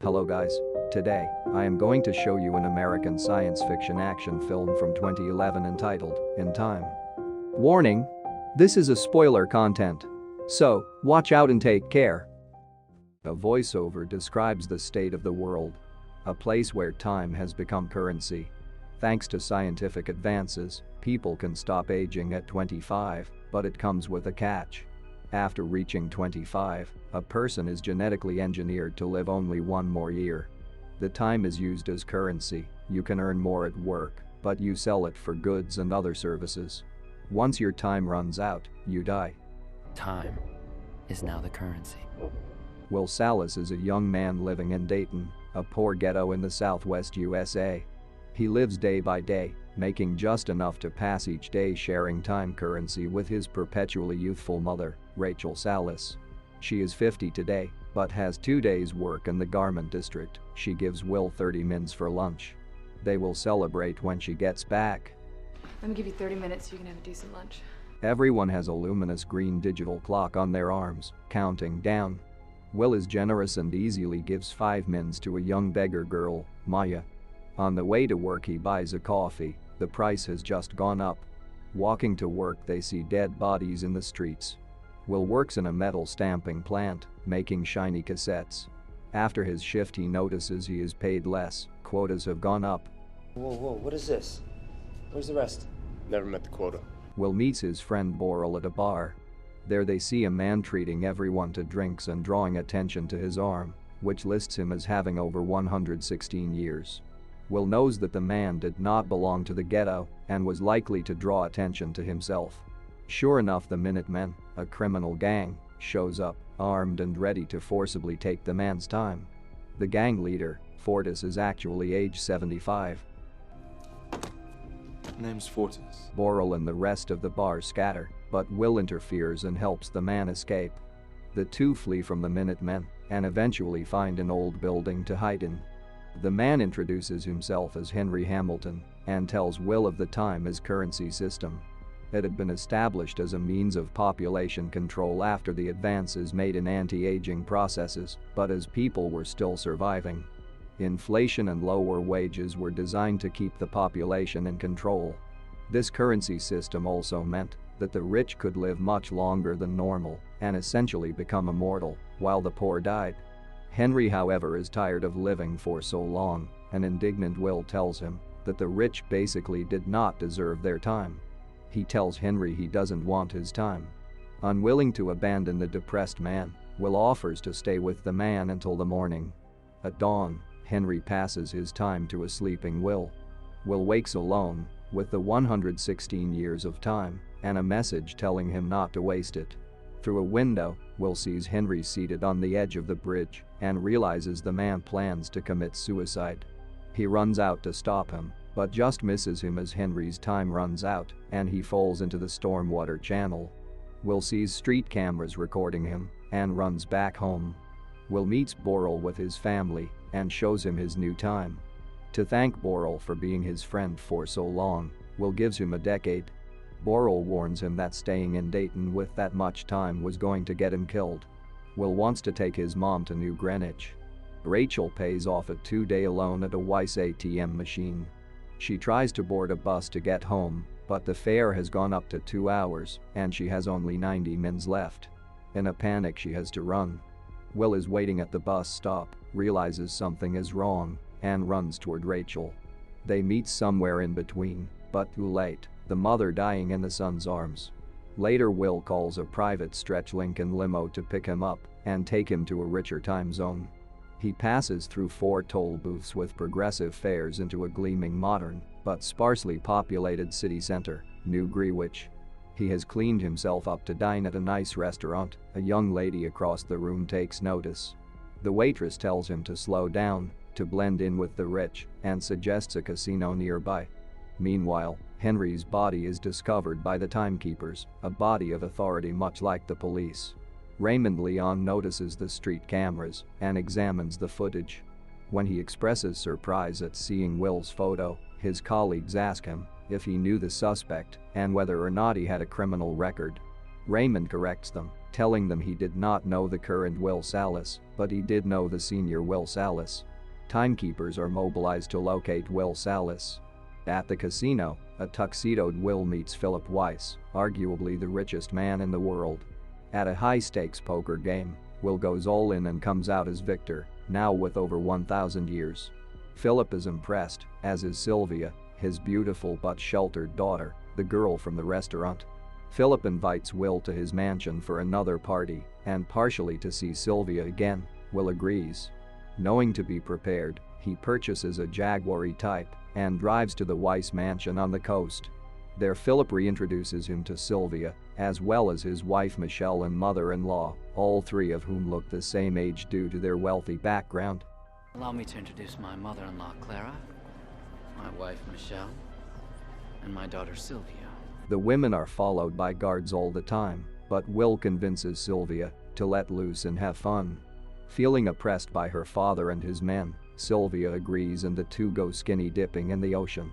Hello guys. Today, I am going to show you an American science fiction action film from 2011 entitled In Time. Warning: this is a spoiler content. So, watch out and take care. A voiceover describes the state of the world. A place where time has become currency. Thanks to scientific advances, people can stop aging at 25, but it comes with a catch. After reaching 25, a person is genetically engineered to live only one more year. The time is used as currency. You can earn more at work, but you sell it for goods and other services. Once your time runs out, you die. Time is now the currency. Will Salas is a young man living in Dayton, a poor ghetto in the southwest USA. He lives day by day, making just enough to pass each day, sharing time currency with his perpetually youthful mother, Rachel Salas. She is 50 today, but has 2 days work in the garment district. She gives Will 30 mins for lunch. They will celebrate when she gets back. Let me give you 30 minutes so you can have a decent lunch. Everyone has a luminous green digital clock on their arms, counting down. Will is generous and easily gives 5 mins to a young beggar girl, Maya. On the way to work he buys a coffee. The price has just gone up. Walking to work they see dead bodies in the streets. Will works in a metal stamping plant, making shiny cassettes. After his shift he notices he is paid less. Quotas have gone up. Whoa, what is this? Where's the rest? Never met the quota. Will meets his friend Boral at a bar. There they see a man treating everyone to drinks and drawing attention to his arm, which lists him as having over 116 years. Will knows that the man did not belong to the ghetto and was likely to draw attention to himself. Sure enough, the Minutemen, a criminal gang, shows up, armed and ready to forcibly take the man's time. The gang leader, Fortis, is actually age 75. Name's Fortis. Boral and the rest of the bar scatter, but Will interferes and helps the man escape. The two flee from the Minutemen and eventually find an old building to hide in. The man introduces himself as Henry Hamilton and tells Will of the time as currency system. It had been established as a means of population control after the advances made in anti-aging processes, but as people were still surviving. Inflation and lower wages were designed to keep the population in control. This currency system also meant that the rich could live much longer than normal and essentially become immortal, while the poor died. Henry, however, is tired of living for so long. An indignant Will tells him that the rich basically did not deserve their time. He tells Henry he doesn't want his time. Unwilling to abandon the depressed man, Will offers to stay with the man until the morning. At dawn, Henry passes his time to a sleeping Will. Will wakes alone, with the 116 years of time and a message telling him not to waste it. Through a window, Will sees Henry seated on the edge of the bridge and realizes the man plans to commit suicide. He runs out to stop him, but just misses him as Henry's time runs out and he falls into the stormwater channel. Will sees street cameras recording him and runs back home. Will meets Boral with his family and shows him his new time. To thank Boral for being his friend for so long, Will gives him a decade. Boral warns him that staying in Dayton with that much time was going to get him killed. Will wants to take his mom to New Greenwich. Rachel pays off a 2-day loan at a Weiss ATM machine. She tries to board a bus to get home, but the fare has gone up to 2 hours and she has only 90 mins left. In a panic she has to run. Will is waiting at the bus stop, realizes something is wrong, and runs toward Rachel. They meet somewhere in between, but too late, the mother dying in the son's arms. Later Will calls a private stretch Lincoln limo to pick him up and take him to a richer time zone. He passes through 4 toll booths with progressive fares into a gleaming modern, but sparsely populated city center, New Greenwich. He has cleaned himself up to dine at a nice restaurant. A young lady across the room takes notice. The waitress tells him to slow down, to blend in with the rich, and suggests a casino nearby. Meanwhile, Henry's body is discovered by the timekeepers, a body of authority much like the police. Raymond Leon notices the street cameras and examines the footage. When he expresses surprise at seeing Will's photo, his colleagues ask him if he knew the suspect and whether or not he had a criminal record. Raymond corrects them, telling them he did not know the current Will Salas, but he did know the senior Will Salas. Timekeepers are mobilized to locate Will Salas. At the casino, a tuxedoed Will meets Philip Weiss, arguably the richest man in the world. At a high-stakes poker game, Will goes all in and comes out as victor, now with over 1,000 years. Philip is impressed, as is Sylvia, his beautiful but sheltered daughter, the girl from the restaurant. Philip invites Will to his mansion for another party, and partially to see Sylvia again. Will agrees. Knowing to be prepared, he purchases a Jaguar E-Type and drives to the Weiss mansion on the coast. There Philip reintroduces him to Sylvia, as well as his wife Michelle and mother-in-law, all three of whom look the same age due to their wealthy background. Allow me to introduce my mother-in-law, Clara, my wife, Michelle, and my daughter, Sylvia. The women are followed by guards all the time, but Will convinces Sylvia to let loose and have fun. Feeling oppressed by her father and his men, Sylvia agrees and the two go skinny dipping in the ocean.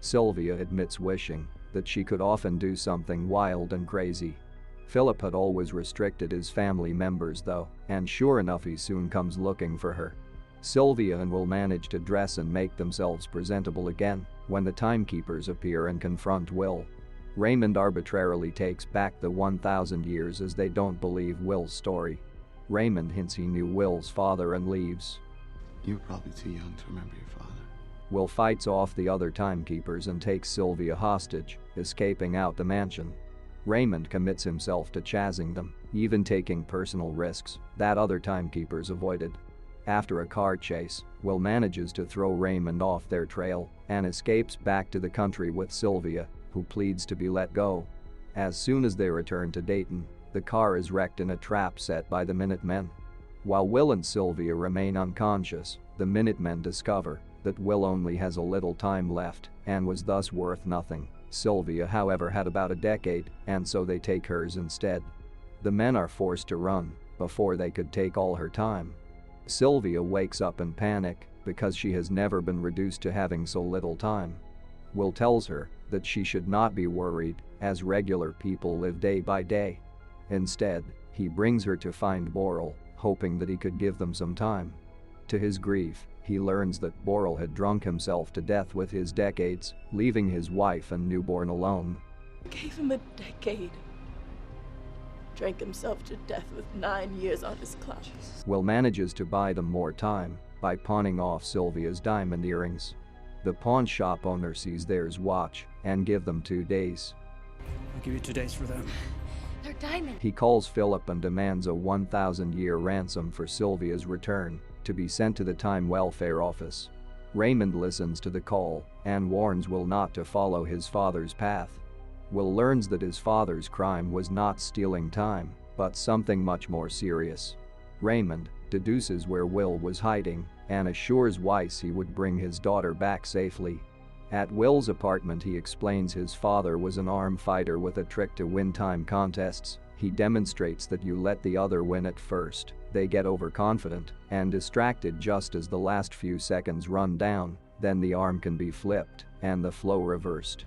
Sylvia admits wishing that she could often do something wild and crazy. Philip had always restricted his family members though, and sure enough he soon comes looking for her. Sylvia and Will manage to dress and make themselves presentable again when the timekeepers appear and confront Will. Raymond arbitrarily takes back the 1,000 years as they don't believe Will's story. Raymond hints he knew Will's father and leaves. You're probably too young to remember your father. Will fights off the other timekeepers and takes Sylvia hostage, escaping out the mansion. Raymond commits himself to chasing them, even taking personal risks that other timekeepers avoided. After a car chase, Will manages to throw Raymond off their trail and escapes back to the country with Sylvia, who pleads to be let go. As soon as they return to Dayton, the car is wrecked in a trap set by the Minutemen. While Will and Sylvia remain unconscious, the Minutemen discover that Will only has a little time left and was thus worth nothing. Sylvia, however, had about a decade, and so they take hers instead. The men are forced to run before they could take all her time. Sylvia wakes up in panic because she has never been reduced to having so little time. Will tells her that she should not be worried, as regular people live day by day. Instead, he brings her to find Boral, hoping that he could give them some time. To his grief, he learns that Boral had drunk himself to death with his decades, leaving his wife and newborn alone. Gave him a decade. Drank himself to death with 9 years on his clock. Will manages to buy them more time by pawning off Sylvia's diamond earrings. The pawn shop owner sees theirs watch and give them 2 days. I'll give you 2 days for them. They're diamonds. He calls Philip and demands a 1,000-year ransom for Sylvia's return, to be sent to the Time Welfare Office. Raymond listens to the call and warns Will not to follow his father's path. Will learns that his father's crime was not stealing time, but something much more serious. Raymond deduces where Will was hiding and assures Weiss he would bring his daughter back safely. At Will's apartment he explains his father was an armed fighter with a trick to win time contests. He demonstrates that you let the other win at first. They get overconfident and distracted just as the last few seconds run down, then the arm can be flipped and the flow reversed.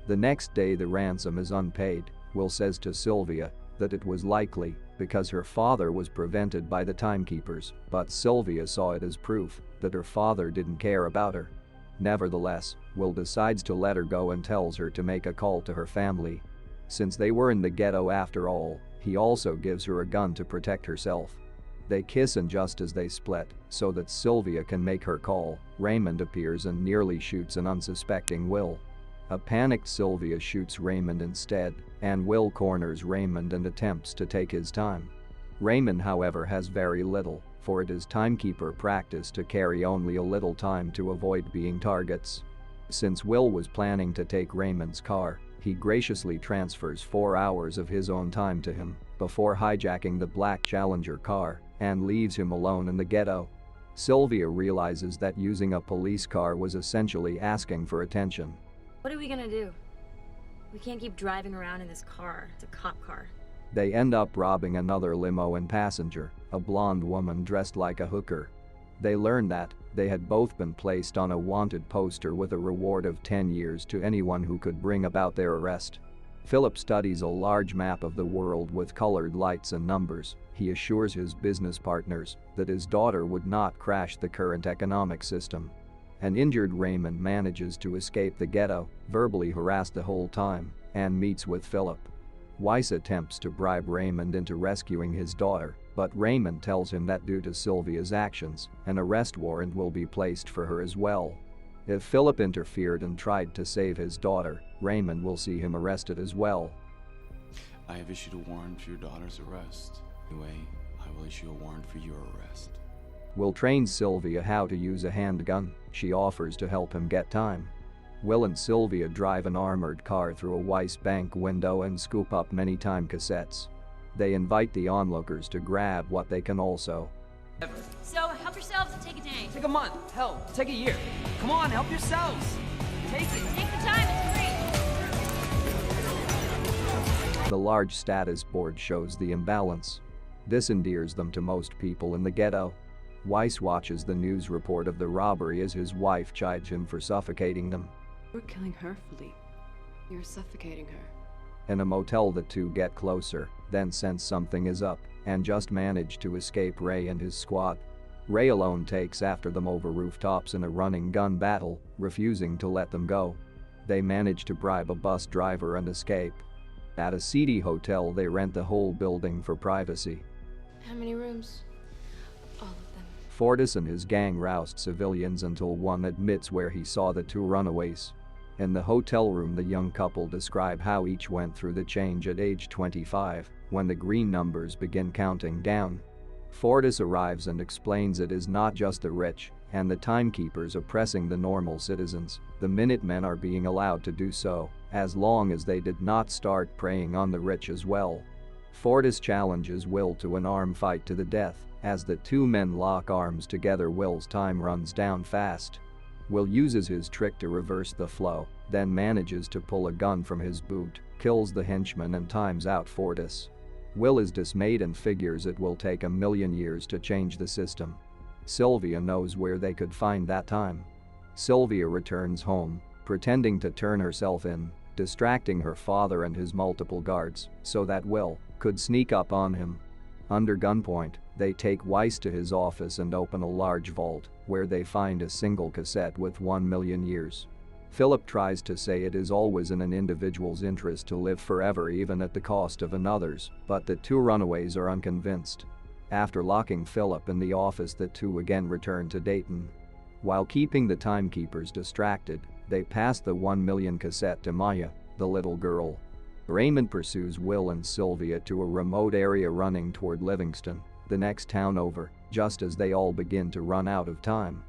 The next day the ransom is unpaid. Will says to Sylvia that it was likely because her father was prevented by the timekeepers, but Sylvia saw it as proof that her father didn't care about her. Nevertheless, Will decides to let her go and tells her to make a call to her family. Since they were in the ghetto after all, he also gives her a gun to protect herself. They kiss, and just as they split, so that Sylvia can make her call, Raymond appears and nearly shoots an unsuspecting Will. A panicked Sylvia shoots Raymond instead, and Will corners Raymond and attempts to take his time. Raymond, however, has very little, for it is timekeeper practice to carry only a little time to avoid being targets. Since Will was planning to take Raymond's car, he graciously transfers 4 hours of his own time to him before hijacking the black Challenger car and leaves him alone in the ghetto. Sylvia realizes that using a police car was essentially asking for attention. What are we gonna do? We can't keep driving around in this car. It's a cop car. They end up robbing another limo and passenger, a blonde woman dressed like a hooker. They learn that they had both been placed on a wanted poster with a reward of 10 years to anyone who could bring about their arrest. Philip studies a large map of the world with colored lights and numbers. He assures his business partners that his daughter would not crash the current economic system. An injured Raymond manages to escape the ghetto, verbally harassed the whole time, and meets with Philip. Weiss attempts to bribe Raymond into rescuing his daughter, but Raymond tells him that due to Sylvia's actions, an arrest warrant will be placed for her as well. If Philip interfered and tried to save his daughter, Raymond will see him arrested as well. I have issued a warrant for your daughter's arrest. Anyway, I will issue a warrant for your arrest. Will trains Sylvia how to use a handgun. She offers to help him get time. Will and Sylvia drive an armored car through a Weiss bank window and scoop up many time cassettes. They invite the onlookers to grab what they can also. So, help yourselves and take a day. Take a month. Hell, take a year. Come on, help yourselves. Take it. Take the time, it's free. The large status board shows the imbalance. This endears them to most people in the ghetto. Weiss watches the news report of the robbery as his wife chides him for suffocating them. We're killing her, Philippe. You're suffocating her. In a motel, the two get closer, then sense something is up, and just manage to escape Ray and his squad. Ray alone takes after them over rooftops in a running gun battle, refusing to let them go. They manage to bribe a bus driver and escape. At a seedy hotel, they rent the whole building for privacy. How many rooms? All of them. Fortis and his gang roust civilians until one admits where he saw the two runaways. In the hotel room, the young couple describe how each went through the change at age 25, when the green numbers begin counting down. Fortis arrives and explains it is not just the rich and the timekeepers oppressing the normal citizens. The Minutemen are being allowed to do so, as long as they did not start preying on the rich as well. Fortis challenges Will to an arm fight to the death. As the two men lock arms together, Will's time runs down fast. Will uses his trick to reverse the flow, then manages to pull a gun from his boot, kills the henchman and times out Fortis. Will is dismayed and figures it will take 1,000,000 years to change the system. Sylvia knows where they could find that time. Sylvia returns home, pretending to turn herself in, distracting her father and his multiple guards so that Will could sneak up on him. Under gunpoint, they take Weiss to his office and open a large vault, where they find a single cassette with 1,000,000 years. Philip tries to say it is always in an individual's interest to live forever even at the cost of another's, but the two runaways are unconvinced. After locking Philip in the office, the two again return to Dayton. While keeping the timekeepers distracted, they pass the 1,000,000 cassette to Maya, the little girl. Raymond pursues Will and Sylvia to a remote area running toward Livingston, the next town over, just as they all begin to run out of time.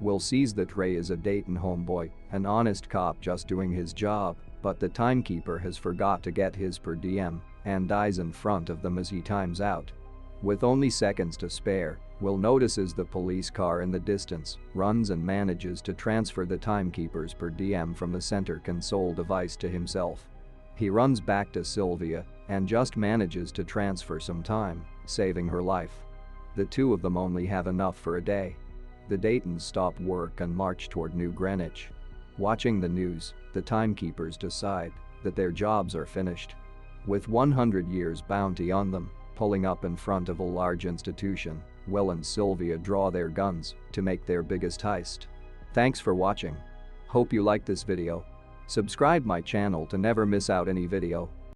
Will sees that Ray is a Dayton homeboy, an honest cop just doing his job, but the timekeeper has forgot to get his per diem and dies in front of them as he times out. With only seconds to spare, Will notices the police car in the distance, runs and manages to transfer the timekeeper's per diem from the center console device to himself. He runs back to Sylvia and just manages to transfer some time, saving her life. The two of them only have enough for a day. The Daytons stop work and march toward New Greenwich. Watching the news, the timekeepers decide that their jobs are finished. With 100 years bounty on them, pulling up in front of a large institution, Will and Sylvia draw their guns to make their biggest heist. Thanks for watching. Hope you liked this video. Subscribe my channel to never miss out any video.